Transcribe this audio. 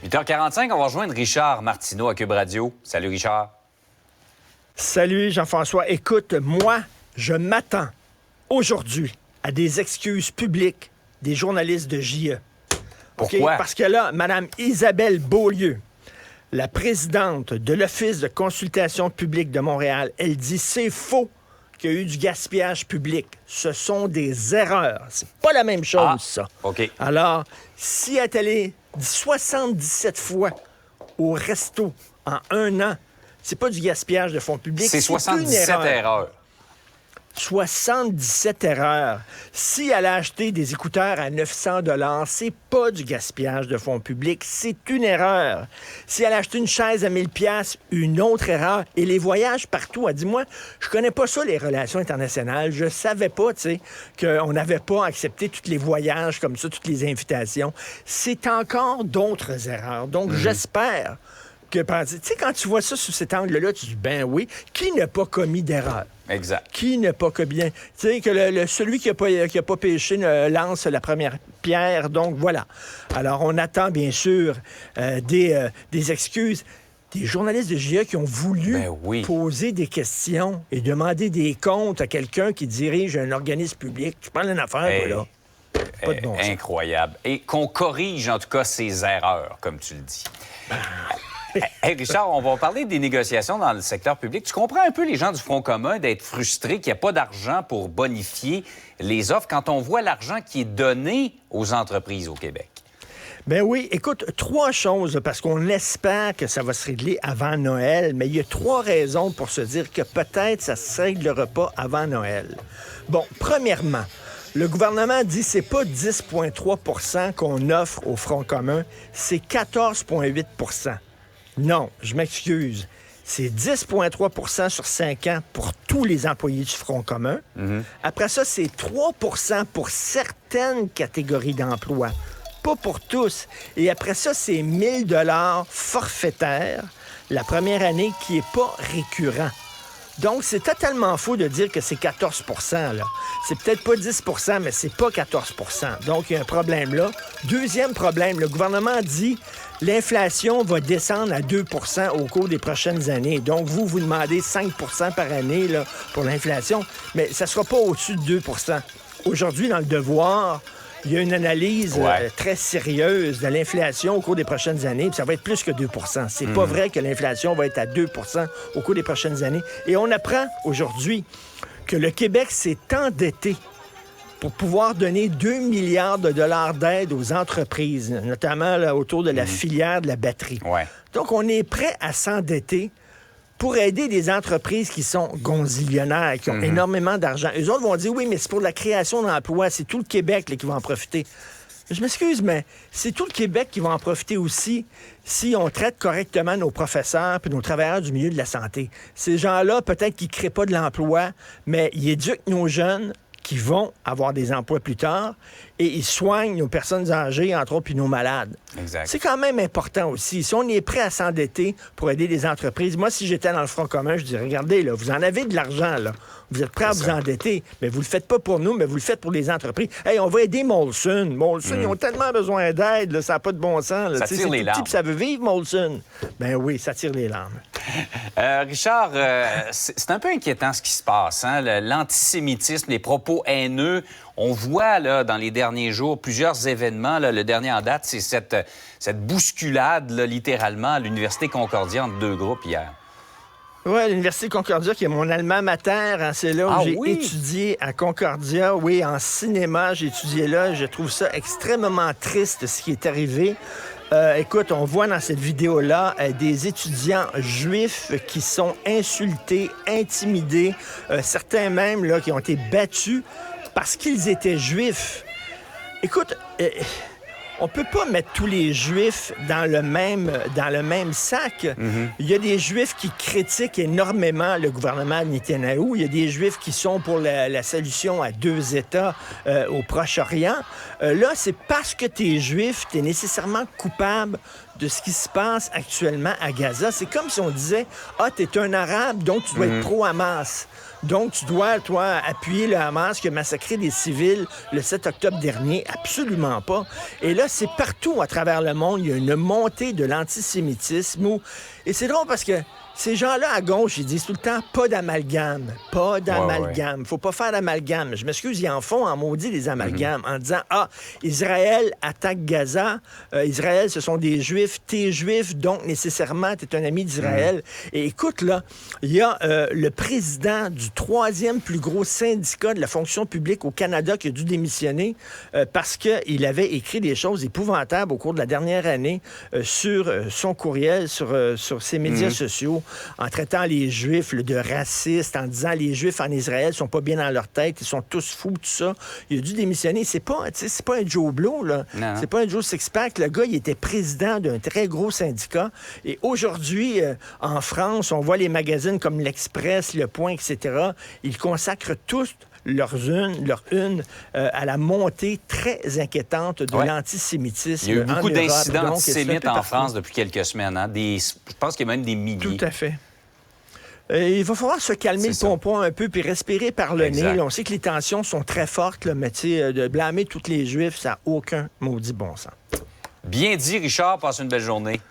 8h45, on va rejoindre Richard Martineau à Cube Radio. Salut Richard. Salut Jean-François. Écoute, moi, je m'attends aujourd'hui à des excuses publiques des journalistes de JE. Pourquoi? Okay? Parce que là, Mme Isabelle Beaulieu, la présidente de l'Office de consultation publique de Montréal, elle dit c'est faux qu'il y a eu du gaspillage public. Ce sont des erreurs. C'est pas la même chose, ça. OK. Alors, si elle est allée 77 fois au resto en un an, c'est pas du gaspillage de fonds publics. C'est 77 erreurs. 77 erreurs. Si elle a acheté des écouteurs à 900 $, c'est pas du gaspillage de fonds publics, c'est une erreur. Si elle a acheté une chaise à 1000 $, une autre erreur. Et les voyages partout, elle dit, moi, je connais pas ça, les relations internationales. Je savais pas, tu sais, qu'on n'avait pas accepté tous les voyages comme ça, toutes les invitations. C'est encore d'autres erreurs. Donc, j'espère que, tu sais, quand tu vois ça sous cet angle-là, tu dis, ben oui, qui n'a pas commis d'erreur? Exact. Qui n'a pas commis... Tu sais, que celui qui n'a pas péché lance la première pierre. Donc, voilà. Alors, on attend, bien sûr, des excuses. Des journalistes de GIE qui ont voulu poser des questions et demander des comptes à quelqu'un qui dirige un organisme public. Tu parles d'une affaire, là. Pas de bon sens. Incroyable. Et qu'on corrige, en tout cas, ces erreurs, comme tu le dis. Hey Richard, on va parler des négociations dans le secteur public. Tu comprends un peu les gens du Front commun d'être frustrés qu'il n'y a pas d'argent pour bonifier les offres quand on voit l'argent qui est donné aux entreprises au Québec? Ben oui, écoute, 3 choses, parce qu'on espère que ça va se régler avant Noël, mais il y a 3 raisons pour se dire que peut-être ça ne se réglera pas avant Noël. Bon, premièrement, le gouvernement dit que c'est pas 10,3 % qu'on offre au Front commun, c'est 14,8 % Non, je m'excuse. C'est 10,3 % sur 5 ans pour tous les employés du Front commun. Après ça, c'est 3 % pour certaines catégories d'emplois, pas pour tous. Et après ça, c'est 1 000 $ forfaitaires la première année qui n'est pas récurrent. Donc, c'est totalement faux de dire que c'est 14 % là. C'est peut-être pas 10 % mais c'est pas 14 % Donc, il y a un problème là. Deuxième problème, le gouvernement dit l'inflation va descendre à 2 % au cours des prochaines années. Donc, vous demandez 5 % par année là, pour l'inflation, mais ça sera pas au-dessus de 2 %. Aujourd'hui, dans le Devoir, il y a une analyse très sérieuse de l'inflation au cours des prochaines années, puis ça va être plus que 2 %. C'est pas vrai que l'inflation va être à 2 % au cours des prochaines années. Et on apprend aujourd'hui que le Québec s'est endetté pour pouvoir donner 2 milliards de dollars d'aide aux entreprises, notamment là, autour de la filière de la batterie. Donc, on est prêt à s'endetter pour aider des entreprises qui sont gonzillionnaires, qui ont énormément d'argent. Eux autres vont dire, oui, mais c'est pour la création d'emplois, c'est tout le Québec là, qui va en profiter. Je m'excuse, mais c'est tout le Québec qui va en profiter aussi si on traite correctement nos professeurs et nos travailleurs du milieu de la santé. Ces gens-là, peut-être qu'ils ne créent pas de l'emploi, mais ils éduquent nos jeunes qui vont avoir des emplois plus tard et ils soignent nos personnes âgées, entre autres, puis nos malades. Exact. C'est quand même important aussi. Si on est prêt à s'endetter pour aider les entreprises, moi, si j'étais dans le Front commun, je dirais, regardez, là, vous en avez de l'argent, là. Vous êtes prêts à vous endetter, mais vous le faites pas pour nous, mais vous le faites pour les entreprises. Hey, on va aider Molson. Molson, ils ont tellement besoin d'aide, là, ça n'a pas de bon sens. Là. Ça tire les larmes. Ça veut vivre, Molson. Ben oui, ça tire les larmes. Richard, c'est un peu inquiétant ce qui se passe, hein? L'antisémitisme, les propos haineux. On voit là, dans les derniers jours plusieurs événements. Là, le dernier en date, c'est cette bousculade, là, littéralement, à l'Université Concordia entre 2 groupes hier. Oui, à l'Université Concordia, qui est mon alma mater, hein, c'est là où j'ai étudié à Concordia. Oui, en cinéma, j'ai étudié là. Je trouve ça extrêmement triste, ce qui est arrivé. Écoute, on voit dans cette vidéo-là des étudiants juifs qui sont insultés, intimidés, certains même là, qui ont été battus parce qu'ils étaient juifs. Écoute, on peut pas mettre tous les Juifs dans le même sac. Il y a des Juifs qui critiquent énormément le gouvernement de Netanyahou. Il y a des Juifs qui sont pour la solution à 2 États au Proche-Orient. Là, c'est parce que tu es Juif, tu es nécessairement coupable de ce qui se passe actuellement à Gaza. C'est comme si on disait « Ah, t'es un Arabe, donc tu dois être pro-Hamas. » Donc, tu dois, toi, appuyer le Hamas qui a massacré des civils le 7 octobre dernier. Absolument pas. Et là, c'est partout à travers le monde. Il y a une montée de l'antisémitisme. Et c'est drôle parce que ces gens-là à gauche, ils disent tout le temps pas d'amalgame, pas d'amalgame. Ouais. Faut pas faire d'amalgame. Je m'excuse, ils en font en maudit des amalgames en disant Israël attaque Gaza, Israël ce sont des Juifs, t'es Juif, donc nécessairement t'es un ami d'Israël. Et écoute là, il y a le président du 3e plus gros syndicat de la fonction publique au Canada qui a dû démissionner parce qu'il avait écrit des choses épouvantables au cours de la dernière année sur son courriel, sur ses médias sociaux, en traitant les Juifs de racistes, en disant les Juifs en Israël sont pas bien dans leur tête, ils sont tous fous, tout ça. Il a dû démissionner. C'est pas un Joe Blow, là. Non. C'est pas un Joe Sixpack. Le gars, il était président d'un très gros syndicat. Et aujourd'hui, en France, on voit les magazines comme l'Express, Le Point, etc. Ils consacrent tous leur une à la montée très inquiétante de l'antisémitisme. Il y a eu beaucoup d'incidents antisémites en France depuis quelques semaines. Hein? Je pense qu'il y a même des milliers. Tout à fait. Il va falloir se calmer le pompon un peu puis respirer par le nez. Là, on sait que les tensions sont très fortes, là, mais de blâmer tous les Juifs, ça n'a aucun maudit bon sens. Bien dit, Richard. Passe une belle journée.